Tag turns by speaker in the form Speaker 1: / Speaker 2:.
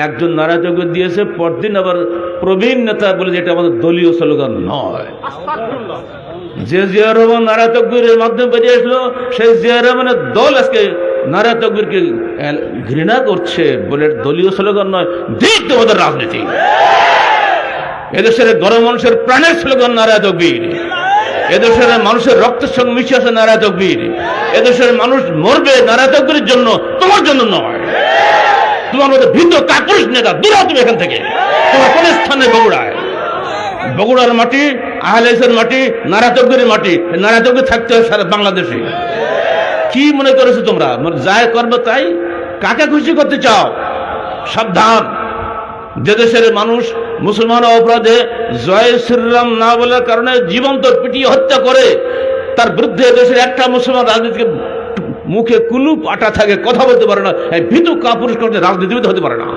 Speaker 1: একজন নারায়ণযোগ্য দিয়েছে, পরদিন আবার প্রবীণ নেতা বলে যে এটা আমাদের দলীয় স্লোগান নয়। যে জিয়া রহমান নারায়ণ তকবীরের মাধ্যমে বেরিয়ে আসলো, সেই জিয়া রহমানের দল আজকে নারায়ণ তকবীরকে ঘৃণা করছে বলে দলীয় স্লোগান নয়, দিক তোমাদের রাজনীতি। এদেশের গণ মানুষের প্রাণের স্লোগান নারায়ণ তকবীর। এদেশের মানুষের রক্তের সঙ্গে মিশে আছে নারায়ণ তকবীর। এদেশের মানুষ মরবে নারায়ণ তকবীরের জন্য, তোমার জন্য নয়। তোমার মধ্যে ভিন্ন কাপুরুষ নেতা, দূর হও তুমি এখান থেকে। তোমার কোন স্থানে? বগুড়ায়। বগুড়ার মাটি, আহলেসের মাটি, নারায়ণ তকবীরের মাটি। নারায়ণ তকবীর থাকতে হয় সারা বাংলাদেশে। কি মনে করেছো তোমরা? যাই করবে তাই? কাকে খুশি করতে চাও? সাবধান। যে দেশের মানুষ মুসলমান অপরাধে জয় শ্রীরাম না বলার কারণে জীবন্ত পিটিয়ে হত্যা করে, তার বিরুদ্ধে দেশের একটা মুসলমান রাজনীতিকে মুখে কুলুপ আটা থাকে, কথা বলতে পারে না, ভীতু কাপুরুষ করতে রাজনীতিবিদ হতে পারে না।